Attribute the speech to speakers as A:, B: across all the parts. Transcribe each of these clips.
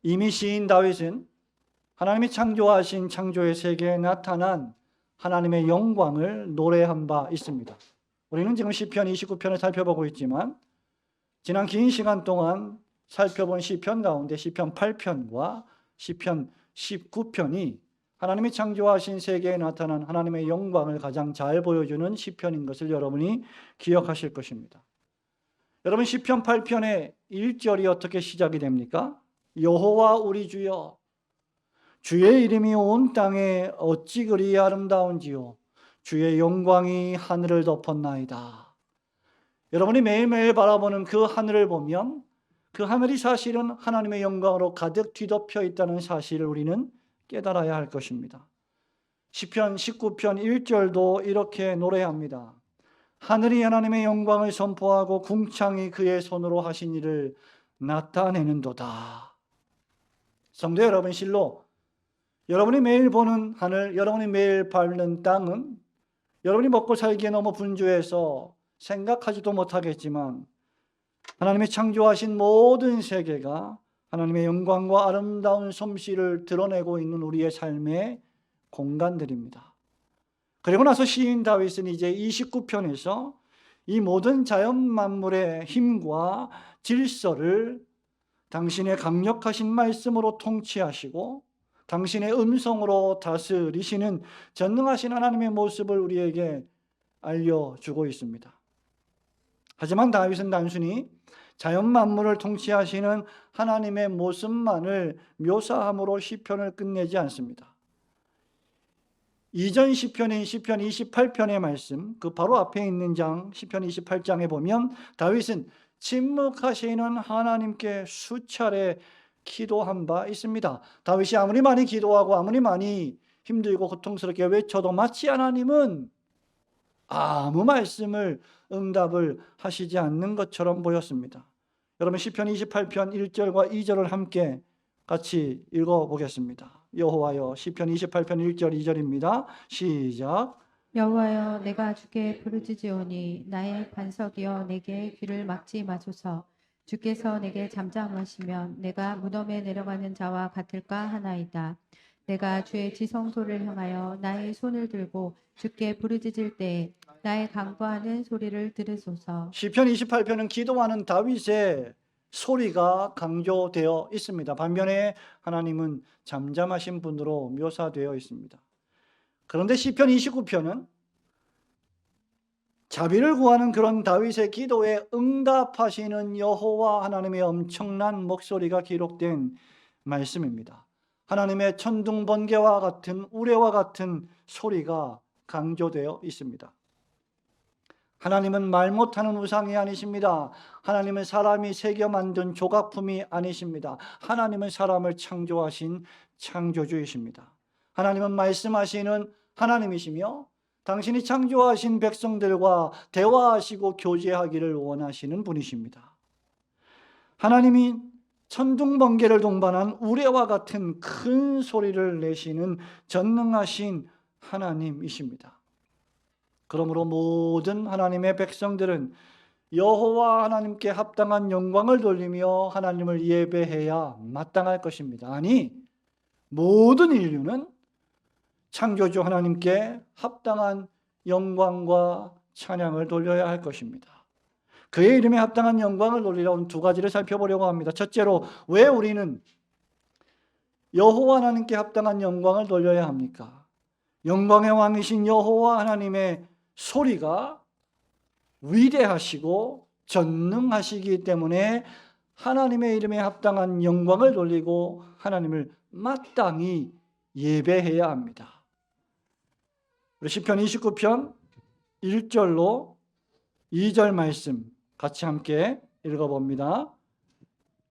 A: 이미 시인 다윗은 하나님이 창조하신 창조의 세계에 나타난 하나님의 영광을 노래한 바 있습니다. 우리는 지금 시편 29편을 살펴보고 있지만 지난 긴 시간 동안 살펴본 시편 가운데 시편 8편과 시편 19편이 하나님이 창조하신 세계에 나타난 하나님의 영광을 가장 잘 보여주는 시편인 것을 여러분이 기억하실 것입니다. 여러분, 시편 8편의 1절이 어떻게 시작이 됩니까? 여호와 우리 주여, 주의 이름이 온 땅에 어찌 그리 아름다운지요, 주의 영광이 하늘을 덮었나이다. 여러분이 매일매일 바라보는 그 하늘을 보면 그 하늘이 사실은 하나님의 영광으로 가득 뒤덮여 있다는 사실을 우리는 깨달아야 할 것입니다. 시편 19편 1절도 이렇게 노래합니다. 하늘이 하나님의 영광을 선포하고 궁창이 그의 손으로 하신 일을 나타내는도다. 성도 여러분, 실로 여러분이 매일 보는 하늘, 여러분이 매일 밟는 땅은 여러분이 먹고 살기에 너무 분주해서 생각하지도 못하겠지만 하나님이 창조하신 모든 세계가 하나님의 영광과 아름다운 솜씨를 드러내고 있는 우리의 삶의 공간들입니다. 그리고 나서 시인 다윗은 이제 29편에서 이 모든 자연 만물의 힘과 질서를 당신의 강력하신 말씀으로 통치하시고 당신의 음성으로 다스리시는 전능하신 하나님의 모습을 우리에게 알려주고 있습니다. 하지만 다윗은 단순히 자연 만물을 통치하시는 하나님의 모습만을 묘사함으로 시편을 끝내지 않습니다. 이전 시편인 시편 28편의 말씀, 그 바로 앞에 있는 장 시편 28장에 보면 다윗은 침묵하시는 하나님께 수차례 기도한 바 있습니다. 다윗이 아무리 많이 기도하고 아무리 많이 힘들고 고통스럽게 외쳐도 마치 하나님은 아무 말씀을 응답을 하시지 않는 것처럼 보였습니다. 여러분, 시편 28편 1절과 2절을 함께 같이 읽어보겠습니다. 여호와여, 시편 28편 1절 2절입니다. 시작.
B: 여호와여, 내가 주께 부르짖으오니 나의 반석이여 내게 귀를 막지 마소서. 주께서 내게 잠잠하시면 내가 무덤에 내려가는 자와 같을까 하나이다. 내가 주의 지성소를 향하여 나의 손을 들고 주께 부르짖을 때에 나의 간구하는 소리를 들으소서.
A: 시편 28편은 기도하는 다윗의 소리가 강조되어 있습니다. 반면에 하나님은 잠잠하신 분으로 묘사되어 있습니다. 그런데 시편 29편은 자비를 구하는 그런 다윗의 기도에 응답하시는 여호와 하나님의 엄청난 목소리가 기록된 말씀입니다. 하나님의 천둥번개와 같은 우레와 같은 소리가 강조되어 있습니다. 하나님은 말 못하는 우상이 아니십니다. 하나님은 사람이 새겨 만든 조각품이 아니십니다. 하나님은 사람을 창조하신 창조주이십니다. 하나님은 말씀하시는 하나님이시며 당신이 창조하신 백성들과 대화하시고 교제하기를 원하시는 분이십니다. 하나님이 천둥번개를 동반한 우레와 같은 큰 소리를 내시는 전능하신 하나님이십니다. 그러므로 모든 하나님의 백성들은 여호와 하나님께 합당한 영광을 돌리며 하나님을 예배해야 마땅할 것입니다. 아니, 모든 인류는 창조주 하나님께 합당한 영광과 찬양을 돌려야 할 것입니다. 그의 이름에 합당한 영광을 돌리려는 두 가지를 살펴보려고 합니다. 첫째로, 왜 우리는 여호와 하나님께 합당한 영광을 돌려야 합니까? 영광의 왕이신 여호와 하나님의 소리가 위대하시고 전능하시기 때문에 하나님의 이름에 합당한 영광을 돌리고 하나님을 마땅히 예배해야 합니다. 시편 29편 1절로 2절 말씀 같이 함께 읽어봅니다.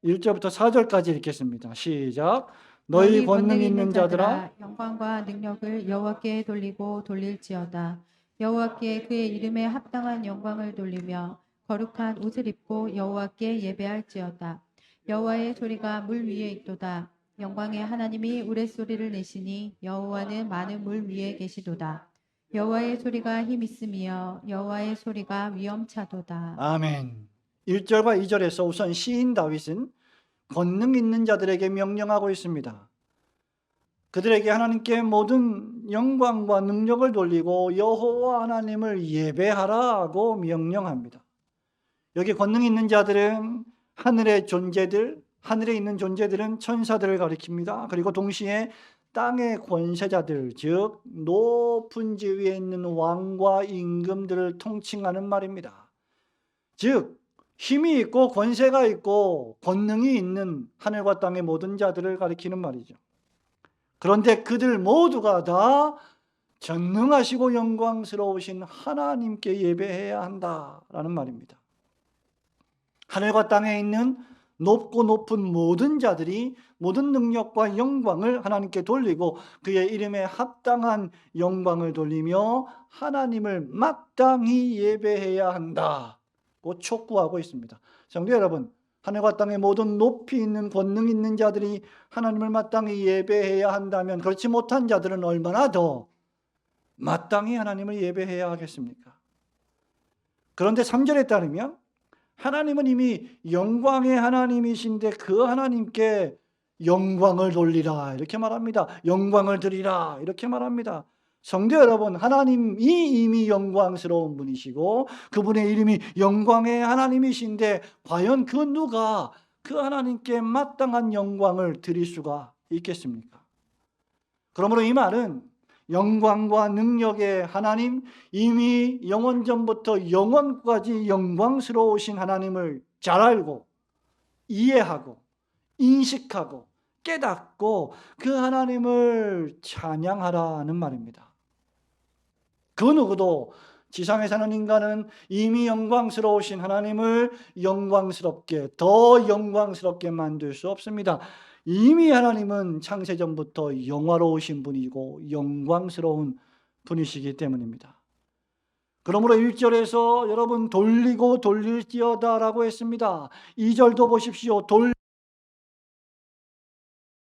A: 1절부터 4절까지 읽겠습니다. 시작. 너희 권능 있는 자들아,
B: 영광과 능력을 여호와께 돌리고 돌릴지어다. 여호와께 그의 이름에 합당한 영광을 돌리며 거룩한 옷을 입고 여호와께 예배할지어다. 여호와의 소리가 물 위에 있도다. 영광의 하나님이 우레소리를 내시니 여호와는 많은 물 위에 계시도다. 여호와의 소리가 힘 있음이여 여호와의 소리가 위엄차도다.
A: 아멘. 1절과 2절에서 우선 시인 다윗은 권능 있는 자들에게 명령하고 있습니다. 그들에게 하나님께 모든 영광과 능력을 돌리고 여호와 하나님을 예배하라고 명령합니다. 여기 권능 있는 자들은 하늘의 존재들, 하늘에 있는 존재들은 천사들을 가리킵니다. 그리고 동시에 땅의 권세자들, 즉 높은 지위에 있는 왕과 임금들을 통칭하는 말입니다. 즉 힘이 있고 권세가 있고 권능이 있는 하늘과 땅의 모든 자들을 가리키는 말이죠. 그런데 그들 모두가 다 전능하시고 영광스러우신 하나님께 예배해야 한다라는 말입니다. 하늘과 땅에 있는 높고 높은 모든 자들이 모든 능력과 영광을 하나님께 돌리고 그의 이름에 합당한 영광을 돌리며 하나님을 마땅히 예배해야 한다고 촉구하고 있습니다. 성도 여러분, 하늘과 땅의 모든 높이 있는 권능 있는 자들이 하나님을 마땅히 예배해야 한다면 그렇지 못한 자들은 얼마나 더 마땅히 하나님을 예배해야 하겠습니까? 그런데 3절에 따르면 하나님은 이미 영광의 하나님이신데 그 하나님께 영광을 돌리라 이렇게 말합니다. 영광을 드리라 이렇게 말합니다. 성도 여러분, 하나님이 이미 영광스러운 분이시고 그분의 이름이 영광의 하나님이신데 과연 그 누가 그 하나님께 마땅한 영광을 드릴 수가 있겠습니까? 그러므로 이 말은 영광과 능력의 하나님, 이미 영원전부터 영원까지 영광스러우신 하나님을 잘 알고 이해하고 인식하고 깨닫고 그 하나님을 찬양하라는 말입니다. 그 누구도 지상에 사는 인간은 이미 영광스러우신 하나님을 영광스럽게 더 영광스럽게 만들 수 없습니다. 이미 하나님은 창세전부터 영화로우신 분이고 영광스러운 분이시기 때문입니다. 그러므로 1절에서 여러분 돌리고 돌릴지어다라고 했습니다. 2절도 보십시오.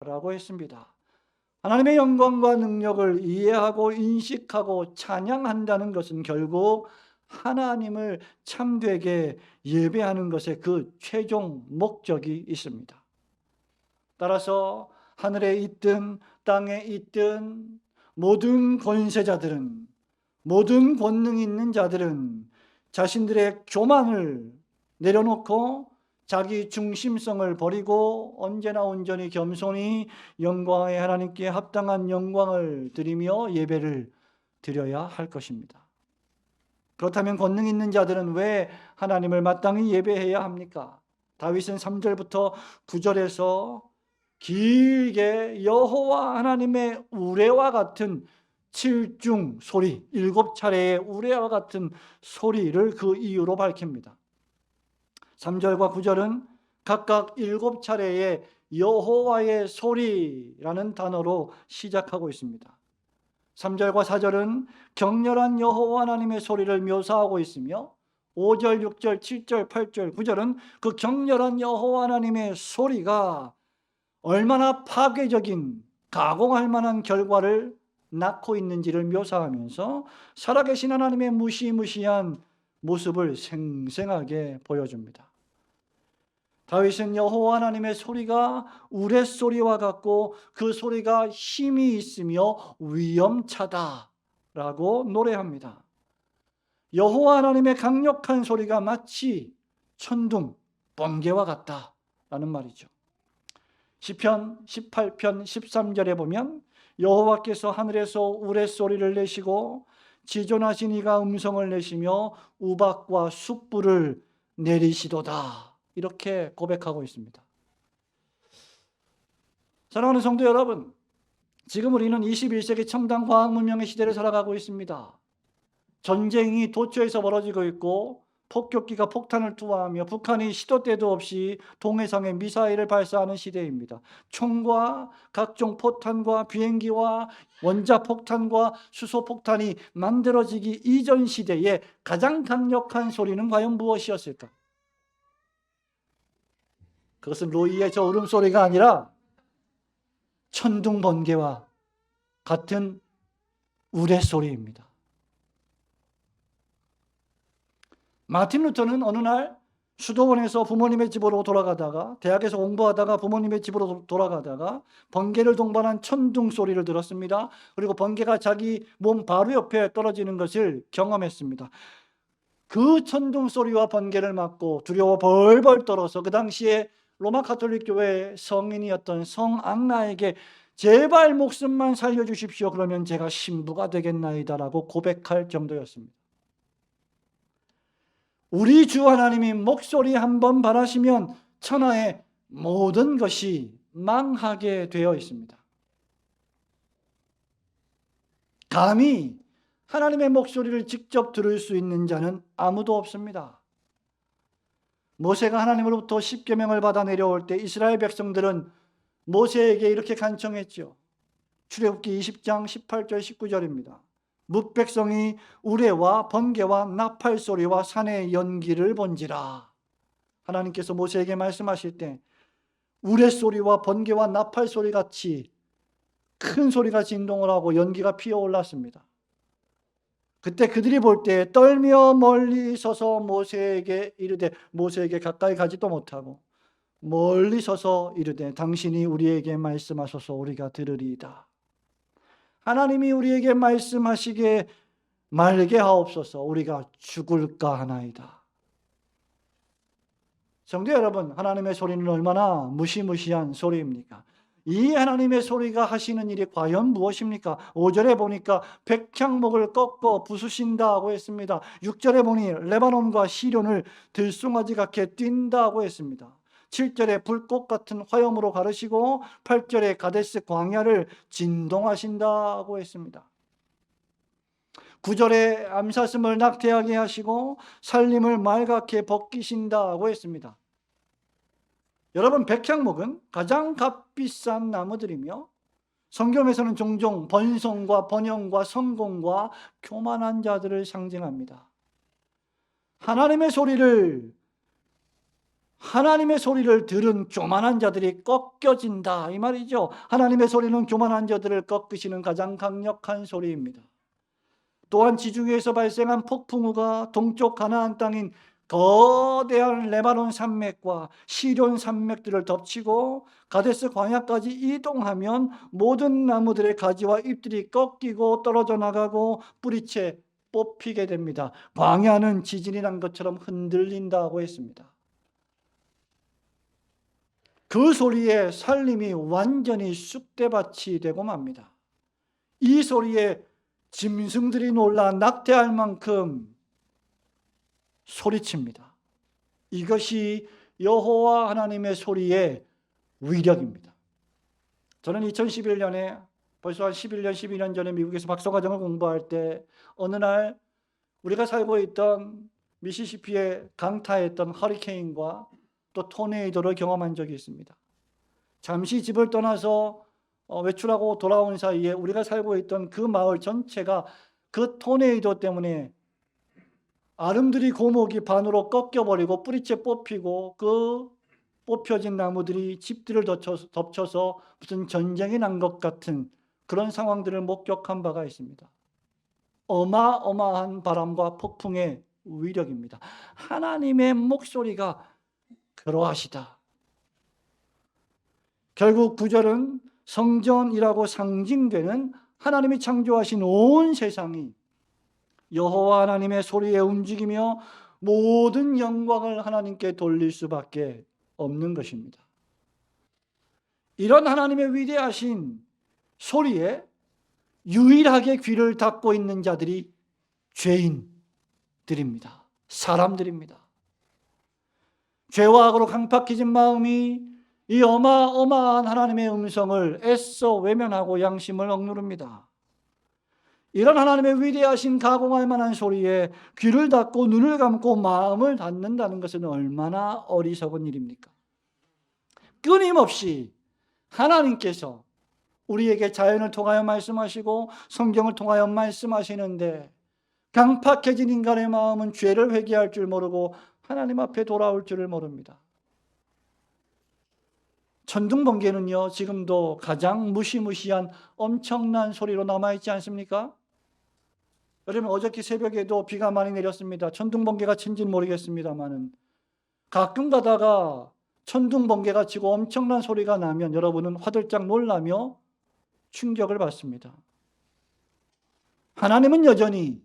A: 돌라고 했습니다. 하나님의 영광과 능력을 이해하고 인식하고 찬양한다는 것은 결국 하나님을 참되게 예배하는 것에 그 최종 목적이 있습니다. 따라서 하늘에 있든 땅에 있든 모든 권세자들은, 모든 권능 있는 자들은 자신들의 교만을 내려놓고 자기 중심성을 버리고 언제나 온전히 겸손히 영광의 하나님께 합당한 영광을 드리며 예배를 드려야 할 것입니다. 그렇다면 권능 있는 자들은 왜 하나님을 마땅히 예배해야 합니까? 다윗은 3절부터 9절에서 길게 여호와 하나님의 우레와 같은 7중 소리, 7차례의 우레와 같은 소리를 그 이유로 밝힙니다. 3절과 9절은 각각 7차례의 여호와의 소리라는 단어로 시작하고 있습니다. 3절과 4절은 격렬한 여호와 하나님의 소리를 묘사하고 있으며 5절, 6절, 7절, 8절, 9절은 그 격렬한 여호와 하나님의 소리가 얼마나 파괴적인 가공할 만한 결과를 낳고 있는지를 묘사하면서 살아계신 하나님의 무시무시한 모습을 생생하게 보여줍니다. 다윗은 여호와 하나님의 소리가 우레소리와 같고 그 소리가 힘이 있으며 위엄차다라고 노래합니다. 여호와 하나님의 강력한 소리가 마치 천둥, 번개와 같다라는 말이죠. 시편 18편 13절에 보면 여호와께서 하늘에서 우레소리를 내시고 지존하신 이가 음성을 내시며 우박과 숯불을 내리시도다 이렇게 고백하고 있습니다. 사랑하는 성도 여러분, 지금 우리는 21세기 첨단 과학 문명의 시대를 살아가고 있습니다. 전쟁이 도처에서 벌어지고 있고 폭격기가 폭탄을 투하하며 북한이 시도 때도 없이 동해상에 미사일을 발사하는 시대입니다. 총과 각종 포탄과 비행기와 원자폭탄과 수소폭탄이 만들어지기 이전 시대에 가장 강력한 소리는 과연 무엇이었을까? 그것은 로이의 저 울음소리가 아니라 천둥 번개와 같은 우레소리입니다. 마틴 루터는 어느 날 수도원에서 부모님의 집으로 돌아가다가, 대학에서 공부하다가 부모님의 집으로 돌아가다가 번개를 동반한 천둥 소리를 들었습니다. 그리고 번개가 자기 몸 바로 옆에 떨어지는 것을 경험했습니다. 그 천둥 소리와 번개를 맞고 두려워 벌벌 떨어서 그 당시에 로마 가톨릭 교회 성인이었던 성앙라에게 제발 목숨만 살려주십시오. 그러면 제가 신부가 되겠나이다라고 고백할 정도였습니다. 우리 주 하나님이 목소리 한번 바라시면 천하의 모든 것이 망하게 되어 있습니다. 감히 하나님의 목소리를 직접 들을 수 있는 자는 아무도 없습니다. 모세가 하나님으로부터 십계명을 받아 내려올 때 이스라엘 백성들은 모세에게 이렇게 간청했죠. 출애굽기 20장 18절 19절입니다. 뭇백성이 우레와 번개와 나팔 소리와 산의 연기를 본지라. 하나님께서 모세에게 말씀하실 때 우레 소리와 번개와 나팔 소리 같이 큰 소리가 진동을 하고 연기가 피어올랐습니다. 그때 그들이 볼 때 떨며 멀리 서서 모세에게 이르되, 모세에게 가까이 가지도 못하고 멀리 서서 이르되 당신이 우리에게 말씀하소서 우리가 들으리이다. 하나님이 우리에게 말씀하시게 말게 하옵소서 우리가 죽을까 하나이다. 성도 여러분, 하나님의 소리는 얼마나 무시무시한 소리입니까? 이 하나님의 소리가 하시는 일이 과연 무엇입니까? 5절에 보니까 백향목을 꺾어 부수신다고 했습니다. 6절에 보니 레바논과 시련을 들송아지 같게 뛴다고 했습니다. 7절에 불꽃 같은 화염으로 가르시고 8절에 가데스 광야를 진동하신다고 했습니다. 9절에 암사슴을 낙태하게 하시고 살림을 말갛게 벗기신다고 했습니다. 여러분, 백향목은 가장 값비싼 나무들이며 성경에서는 종종 번성과 번영과 성공과 교만한 자들을 상징합니다. 하나님의 소리를 들은 교만한 자들이 꺾여진다 이 말이죠. 하나님의 소리는 교만한 자들을 꺾으시는 가장 강력한 소리입니다. 또한 지중해에서 발생한 폭풍우가 동쪽 가나안 땅인 거대한 레바논 산맥과 시돈 산맥들을 덮치고 가데스 광야까지 이동하면 모든 나무들의 가지와 잎들이 꺾이고 떨어져 나가고 뿌리채 뽑히게 됩니다. 광야는 지진이 난 것처럼 흔들린다고 했습니다. 그 소리에 살림이 완전히 쑥대밭이 되고 맙니다. 이 소리에 짐승들이 놀라 낙태할 만큼 소리칩니다. 이것이 여호와 하나님의 소리의 위력입니다. 저는 2011년에 벌써 한 11년, 12년 전에 미국에서 박사과정을 공부할 때 어느 날 우리가 살고 있던 미시시피에 강타했던 허리케인과 또 토네이도를 경험한 적이 있습니다. 잠시 집을 떠나서 외출하고 돌아온 사이에 우리가 살고 있던 그 마을 전체가 그 토네이도 때문에 아름드리 고목이 반으로 꺾여버리고 뿌리채 뽑히고 그 뽑혀진 나무들이 집들을 덮쳐서 무슨 전쟁이 난 것 같은 그런 상황들을 목격한 바가 있습니다. 어마어마한 바람과 폭풍의 위력입니다. 하나님의 목소리가 그러하시다. 결국 9절은 성전이라고 상징되는 하나님이 창조하신 온 세상이 여호와 하나님의 소리에 움직이며 모든 영광을 하나님께 돌릴 수밖에 없는 것입니다. 이런 하나님의 위대하신 소리에 유일하게 귀를 닫고 있는 자들이 죄인들입니다. 사람들입니다. 죄와 악으로 강팍해진 마음이 이 어마어마한 하나님의 음성을 애써 외면하고 양심을 억누릅니다. 이런 하나님의 위대하신 가공할 만한 소리에 귀를 닫고 눈을 감고 마음을 닫는다는 것은 얼마나 어리석은 일입니까? 끊임없이 하나님께서 우리에게 자연을 통하여 말씀하시고 성경을 통하여 말씀하시는데 강팍해진 인간의 마음은 죄를 회개할 줄 모르고 하나님 앞에 돌아올 줄을 모릅니다. 천둥번개는요, 지금도 가장 무시무시한 엄청난 소리로 남아있지 않습니까? 여러분, 어저께 새벽에도 비가 많이 내렸습니다. 천둥번개가 친지는 모르겠습니다만은 가끔 가다가 천둥 번개가 치고 엄청난 소리가 나면 여러분은 화들짝 놀라며 충격을 받습니다. 하나님은 여전히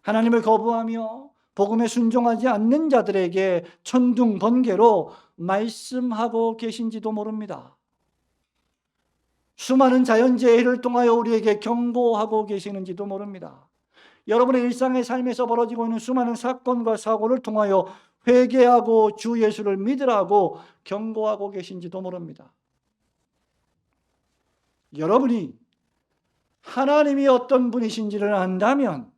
A: 하나님을 거부하며 복음에 순종하지 않는 자들에게 천둥 번개로 말씀하고 계신지도 모릅니다. 수많은 자연재해를 통하여 우리에게 경고하고 계시는지도 모릅니다. 여러분의 일상의 삶에서 벌어지고 있는 수많은 사건과 사고를 통하여 회개하고 주 예수를 믿으라고 경고하고 계신지도 모릅니다. 여러분이 하나님이 어떤 분이신지를 안다면,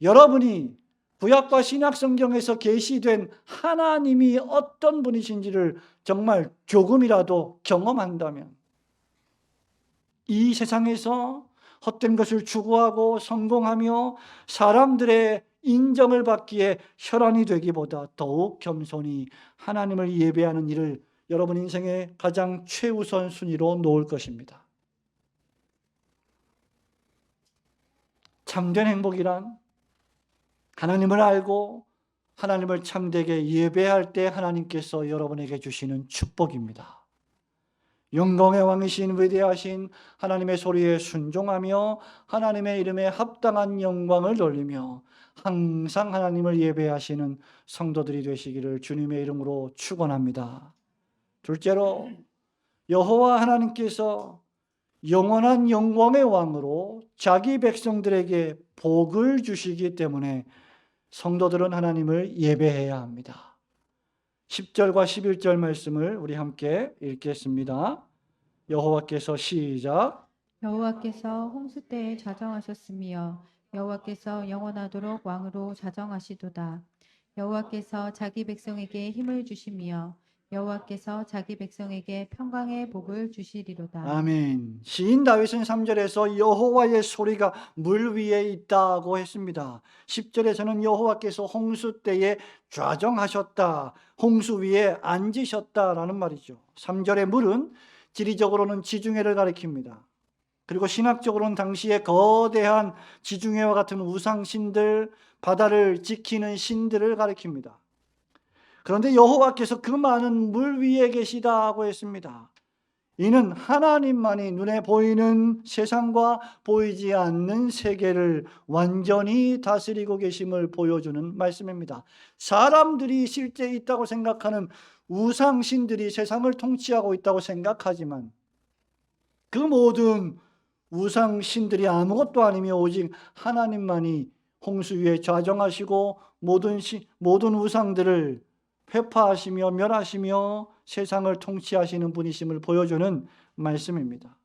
A: 여러분이 구약과 신약 성경에서 계시된 하나님이 어떤 분이신지를 정말 조금이라도 경험한다면, 이 세상에서 헛된 것을 추구하고 성공하며 사람들의 인정을 받기에 혈안이 되기보다 더욱 겸손히 하나님을 예배하는 일을 여러분 인생의 가장 최우선 순위로 놓을 것입니다. 참된 행복이란 하나님을 알고 하나님을 참되게 예배할 때 하나님께서 여러분에게 주시는 축복입니다. 영광의 왕이신 위대하신 하나님의 소리에 순종하며 하나님의 이름에 합당한 영광을 돌리며 항상 하나님을 예배하시는 성도들이 되시기를 주님의 이름으로 축원합니다. 둘째로, 여호와 하나님께서 영원한 영광의 왕으로 자기 백성들에게 복을 주시기 때문에 성도들은 하나님을 예배해야 합니다. 10절과 11절 말씀을 우리 함께 읽겠습니다. 여호와께서 시작.
B: 여호와께서 홍수 때에 좌정하셨으며 여호와께서 영원하도록 왕으로 좌정하시도다. 여호와께서 자기 백성에게 힘을 주시며 여호와께서 자기 백성에게 평강의 복을 주시리로다.
A: 아멘. 시인 다윗은 3절에서 여호와의 소리가 물 위에 있다고 했습니다. 10절에서는 여호와께서 홍수 때에 좌정하셨다, 홍수 위에 앉으셨다라는 말이죠. 3절의 물은 지리적으로는 지중해를 가리킵니다. 그리고 신학적으로는 당시에 거대한 지중해와 같은 우상신들, 바다를 지키는 신들을 가리킵니다. 그런데 여호와께서 그 많은 물 위에 계시다고 했습니다. 이는 하나님만이 눈에 보이는 세상과 보이지 않는 세계를 완전히 다스리고 계심을 보여주는 말씀입니다. 사람들이 실제 있다고 생각하는 우상신들이 세상을 통치하고 있다고 생각하지만 그 모든 우상신들이 아무것도 아니며 오직 하나님만이 홍수 위에 좌정하시고 모든 우상들을 회파하시며 멸하시며 세상을 통치하시는 분이심을 보여주는 말씀입니다.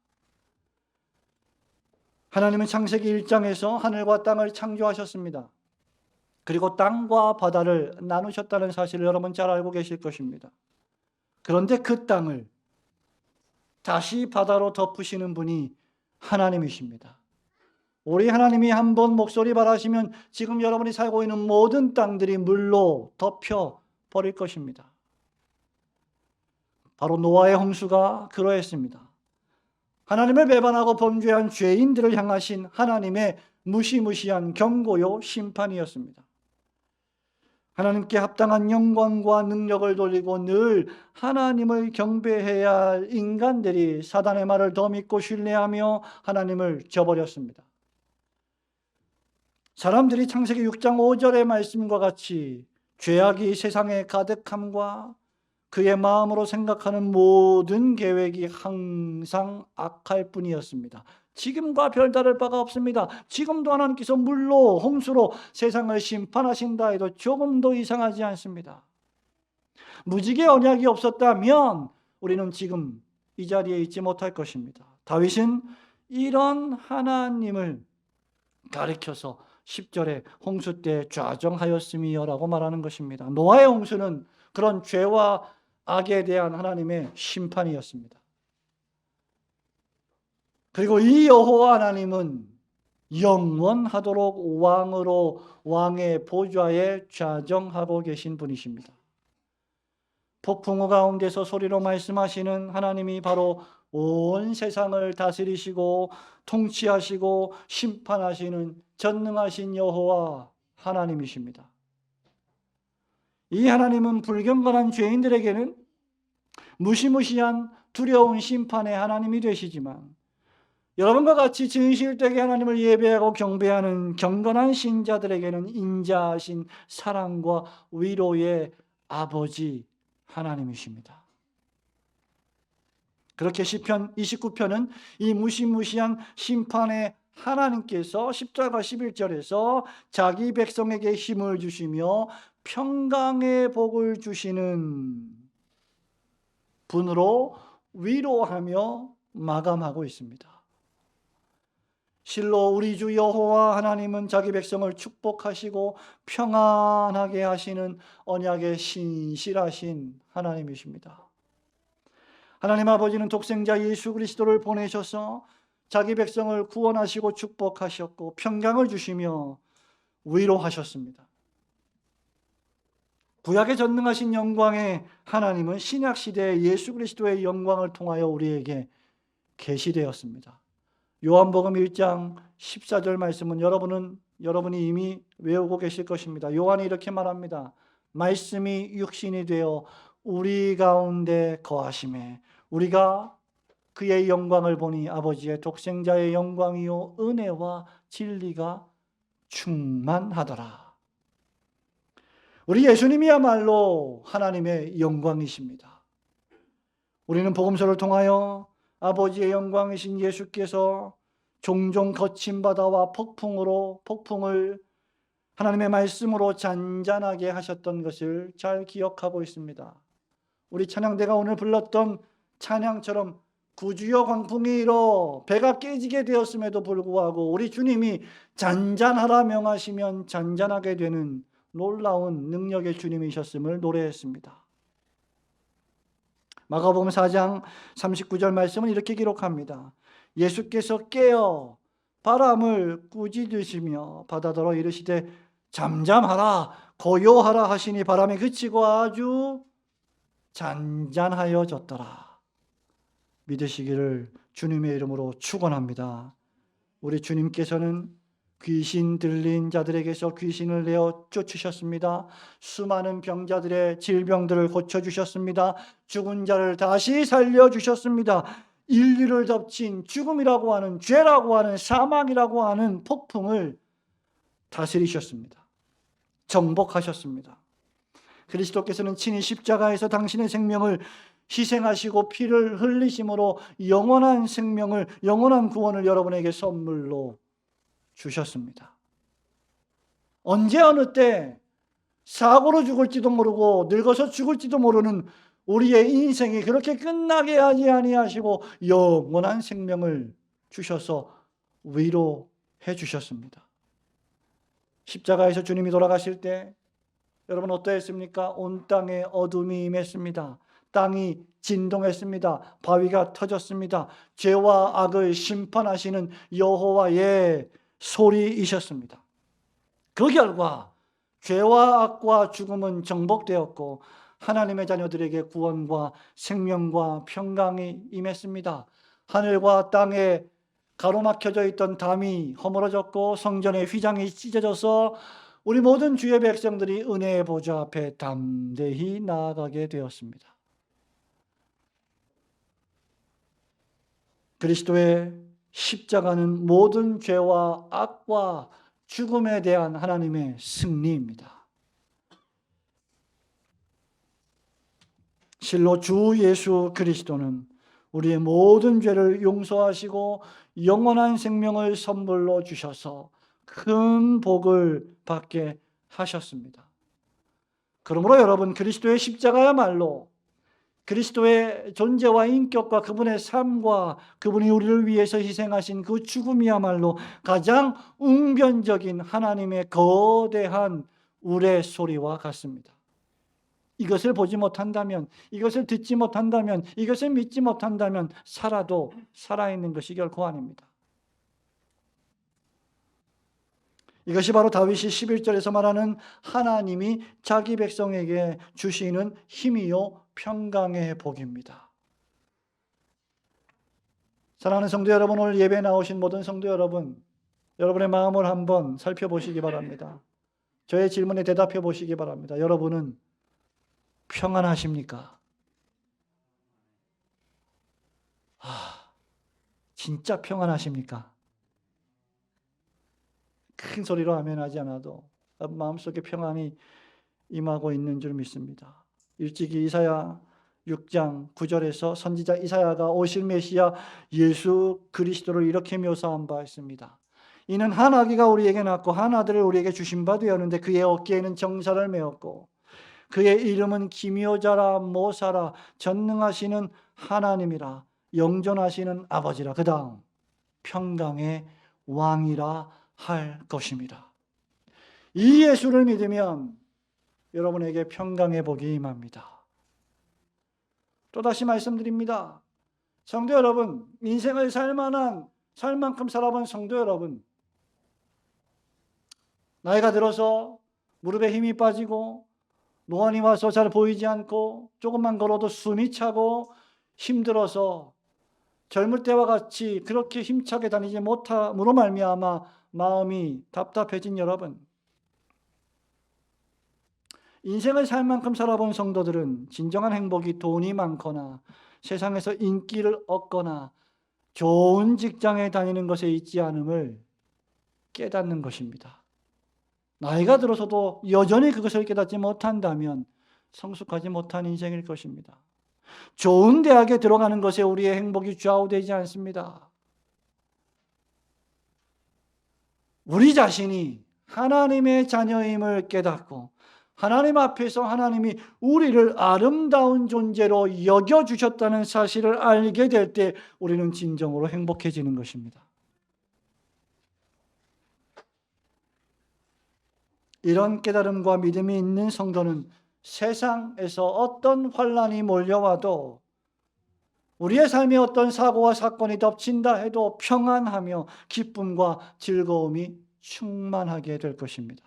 A: 하나님은 창세기 1장에서 하늘과 땅을 창조하셨습니다. 그리고 땅과 바다를 나누셨다는 사실을 여러분 잘 알고 계실 것입니다. 그런데 그 땅을 다시 바다로 덮으시는 분이 하나님이십니다. 우리 하나님이 한번 목소리 발하시면 지금 여러분이 살고 있는 모든 땅들이 물로 덮여 버릴 것입니다. 바로 노아의 홍수가 그러했습니다. 하나님을 배반하고 범죄한 죄인들을 향하신 하나님의 무시무시한 경고요 심판이었습니다. 하나님께 합당한 영광과 능력을 돌리고 늘 하나님을 경배해야 할 인간들이 사단의 말을 더 믿고 신뢰하며 하나님을 저버렸습니다. 사람들이 창세기 6장 5절의 말씀과 같이 죄악이 세상에 가득함과 그의 마음으로 생각하는 모든 계획이 항상 악할 뿐이었습니다. 지금과 별다를 바가 없습니다. 지금도 하나님께서 물로 홍수로 세상을 심판하신다 해도 조금도 이상하지 않습니다. 무지개 언약이 없었다면 우리는 지금 이 자리에 있지 못할 것입니다. 다윗은 이런 하나님을 가리켜서 10절에 홍수 때 좌정하였음이여라고 말하는 것입니다. 노아의 홍수는 그런 죄와 악에 대한 하나님의 심판이었습니다. 그리고 이 여호와 하나님은 영원하도록 왕으로 왕의 보좌에 좌정하고 계신 분이십니다. 폭풍우 가운데서 소리로 말씀하시는 하나님이 바로 온 세상을 다스리시고 통치하시고 심판하시는 전능하신 여호와 하나님이십니다. 이 하나님은 불경건한 죄인들에게는 무시무시한 두려운 심판의 하나님이 되시지만, 여러분과 같이 진실되게 하나님을 예배하고 경배하는 경건한 신자들에게는 인자하신 사랑과 위로의 아버지 하나님이십니다. 그렇게 시편 29편은 이 무시무시한 심판의 하나님께서 십자가 11절에서 자기 백성에게 힘을 주시며 평강의 복을 주시는 분으로 위로하며 마감하고 있습니다. 실로 우리 주 여호와 하나님은 자기 백성을 축복하시고 평안하게 하시는 언약의 신실하신 하나님이십니다. 하나님 아버지는 독생자 예수 그리스도를 보내셔서 자기 백성을 구원하시고 축복하셨고 평강을 주시며 위로하셨습니다. 구약의 전능하신 영광의 하나님은 신약 시대의 예수 그리스도의 영광을 통하여 우리에게 계시되었습니다. 요한복음 1장 14절 말씀은 여러분이 이미 외우고 계실 것입니다. 요한이 이렇게 말합니다. 말씀이 육신이 되어 우리 가운데 거하심에 우리가 그의 영광을 보니 아버지의 독생자의 영광이요 은혜와 진리가 충만하더라. 우리 예수님이야말로 하나님의 영광이십니다. 우리는 복음서를 통하여 아버지의 영광이신 예수께서 종종 거친 바다와 폭풍을 하나님의 말씀으로 잔잔하게 하셨던 것을 잘 기억하고 있습니다. 우리 찬양대가 오늘 불렀던 찬양처럼 구주여 광풍이 일어 배가 깨지게 되었음에도 불구하고 우리 주님이 잔잔하라 명하시면 잔잔하게 되는 놀라운 능력의 주님이셨음을 노래했습니다. 마가복음 4장 39절 말씀은 이렇게 기록합니다. 예수께서 깨어 바람을 꾸짖으시며 바다더러 이르시되 잠잠하라 고요하라 하시니 바람이 그치고 아주 잔잔하여졌더라. 믿으시기를 주님의 이름으로 축원합니다. 우리 주님께서는 귀신 들린 자들에게서 귀신을 내어 쫓으셨습니다. 수많은 병자들의 질병들을 고쳐주셨습니다. 죽은 자를 다시 살려주셨습니다. 인류를 덮친 죽음이라고 하는 죄라고 하는 사망이라고 하는 폭풍을 다스리셨습니다. 정복하셨습니다. 그리스도께서는 친히 십자가에서 당신의 생명을 희생하시고 피를 흘리심으로 영원한 생명을, 영원한 구원을 여러분에게 선물로 주셨습니다. 언제 어느 때 사고로 죽을지도 모르고 늙어서 죽을지도 모르는 우리의 인생이 그렇게 끝나게 하지 아니하시고 영원한 생명을 주셔서 위로해 주셨습니다. 십자가에서 주님이 돌아가실 때 여러분 어떠했습니까? 온 땅에 어둠이 임했습니다. 땅이 진동했습니다. 바위가 터졌습니다. 죄와 악을 심판하시는 여호와의 소리이셨습니다. 그 결과 죄와 악과 죽음은 정복되었고 하나님의 자녀들에게 구원과 생명과 평강이 임했습니다. 하늘과 땅에 가로막혀져 있던 담이 허물어졌고 성전의 휘장이 찢어져서 우리 모든 주의 백성들이 은혜의 보좌 앞에 담대히 나아가게 되었습니다. 그리스도의 십자가는 모든 죄와 악과 죽음에 대한 하나님의 승리입니다. 실로 주 예수 그리스도는 우리의 모든 죄를 용서하시고 영원한 생명을 선물로 주셔서 큰 복을 받게 하셨습니다. 그러므로 여러분, 그리스도의 십자가야말로 그리스도의 존재와 인격과 그분의 삶과 그분이 우리를 위해서 희생하신 그 죽음이야말로 가장 웅변적인 하나님의 거대한 우레소리와 같습니다. 이것을 보지 못한다면, 이것을 듣지 못한다면, 이것을 믿지 못한다면 살아도 살아있는 것이 결코 아닙니다. 이것이 바로 다윗이 11절에서 말하는 하나님이 자기 백성에게 주시는 힘이요 평강의 복입니다. 사랑하는 성도 여러분, 오늘 예배에 나오신 모든 성도 여러분, 여러분의 마음을 한번 살펴보시기 바랍니다. 저의 질문에 대답해 보시기 바랍니다. 여러분은 평안하십니까? 진짜 평안하십니까? 큰 소리로 아멘하지 않아도 마음속에 평안이 임하고 있는 줄 믿습니다. 일찍이 이사야 6장 9절에서 선지자 이사야가 오실 메시아 예수 그리스도를 이렇게 묘사한 바 있습니다. 이는 한 아기가 우리에게 낳고 한 아들을 우리에게 주신 바 되었는데 그의 어깨에는 정사를 메었고 그의 이름은 기묘자라 모사라 전능하시는 하나님이라 영존하시는 아버지라. 그 다음 평강의 왕이라 할 것입니다. 이 예수를 믿으면 여러분에게 평강의 복이 임합니다. 또다시 말씀드립니다. 성도 여러분, 인생을 살 만큼 살아본 성도 여러분, 나이가 들어서 무릎에 힘이 빠지고 노안이 와서 잘 보이지 않고 조금만 걸어도 숨이 차고 힘들어서 젊을 때와 같이 그렇게 힘차게 다니지 못함으로 말미암아 마음이 답답해진 여러분, 인생을 살 만큼 살아본 성도들은 진정한 행복이 돈이 많거나 세상에서 인기를 얻거나 좋은 직장에 다니는 것에 있지 않음을 깨닫는 것입니다. 나이가 들어서도 여전히 그것을 깨닫지 못한다면 성숙하지 못한 인생일 것입니다. 좋은 대학에 들어가는 것에 우리의 행복이 좌우되지 않습니다. 우리 자신이 하나님의 자녀임을 깨닫고 하나님 앞에서 하나님이 우리를 아름다운 존재로 여겨주셨다는 사실을 알게 될 때 우리는 진정으로 행복해지는 것입니다. 이런 깨달음과 믿음이 있는 성도는 세상에서 어떤 환난이 몰려와도 우리의 삶에 어떤 사고와 사건이 덮친다 해도 평안하며 기쁨과 즐거움이 충만하게 될 것입니다.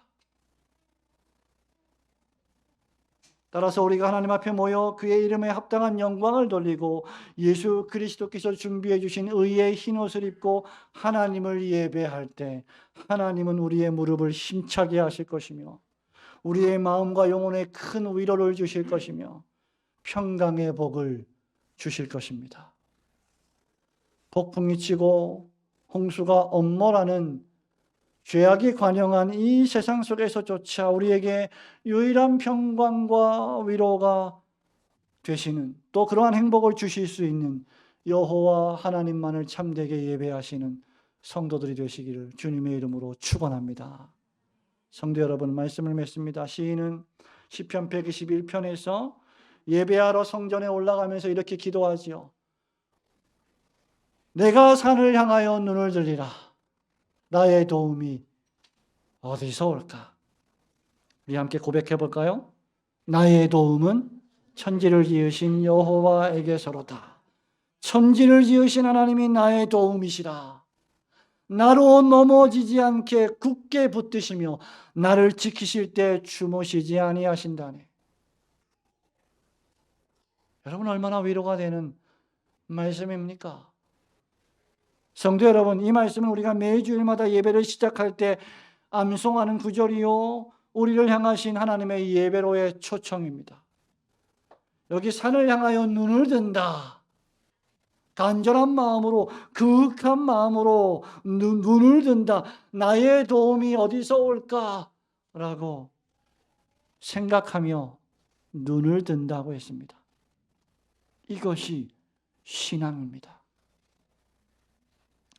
A: 따라서 우리가 하나님 앞에 모여 그의 이름에 합당한 영광을 돌리고 예수 그리스도께서 준비해 주신 의의 흰옷을 입고 하나님을 예배할 때 하나님은 우리의 무릎을 힘차게 하실 것이며 우리의 마음과 영혼에 큰 위로를 주실 것이며 평강의 복을 주실 것입니다. 폭풍이 치고 홍수가 엄몰하는 죄악이 관영한 이 세상 속에서조차 우리에게 유일한 평강과 위로가 되시는, 또 그러한 행복을 주실 수 있는 여호와 하나님만을 참되게 예배하시는 성도들이 되시기를 주님의 이름으로 축원합니다. 성도 여러분, 말씀을 맺습니다. 시인은 시편 121편에서 예배하러 성전에 올라가면서 이렇게 기도하지요. 내가 산을 향하여 눈을 들리라. 나의 도움이 어디서 올까? 우리 함께 고백해 볼까요? 나의 도움은 천지를 지으신 여호와에게서로다. 천지를 지으신 하나님이 나의 도움이시라. 나로 넘어지지 않게 굳게 붙드시며 나를 지키실 때 주무시지 아니하신다네. 여러분, 얼마나 위로가 되는 말씀입니까? 성도 여러분, 이 말씀은 우리가 매주일마다 예배를 시작할 때 암송하는 구절이요, 우리를 향하신 하나님의 예배로의 초청입니다. 여기 산을 향하여 눈을 든다. 간절한 마음으로, 그윽한 마음으로 눈을 든다. 나의 도움이 어디서 올까? 라고 생각하며 눈을 든다고 했습니다. 이것이 신앙입니다.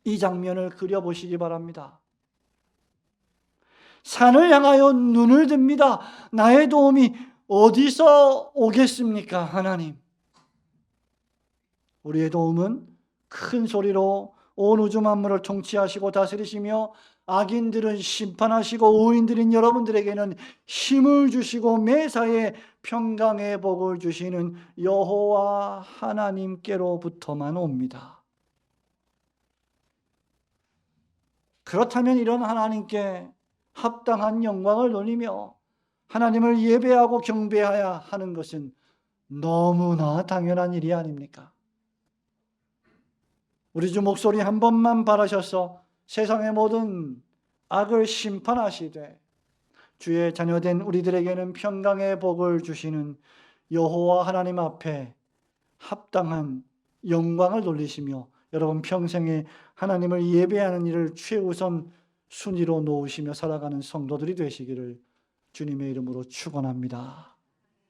A: 이 장면을 그려보시기 바랍니다. 산을 향하여 눈을 듭니다. 나의 도움이 어디서 오겠습니까? 하나님. 우리의 도움은 큰 소리로 온 우주 만물을 통치하시고 다스리시며 악인들은 심판하시고 의인들인 여러분들에게는 힘을 주시고 매사에 평강의 복을 주시는 여호와 하나님께로부터만 옵니다. 그렇다면 이런 하나님께 합당한 영광을 돌리며 하나님을 예배하고 경배해야 하는 것은 너무나 당연한 일이 아닙니까? 우리 주 목소리 한 번만 바라셔서 세상의 모든 악을 심판하시되 주의 자녀된 우리들에게는 평강의 복을 주시는 여호와 하나님 앞에 합당한 영광을 돌리시며 여러분 평생에 하나님을 예배하는 일을 최우선 순위로 놓으시며 살아가는 성도들이 되시기를 주님의 이름으로 축원합니다.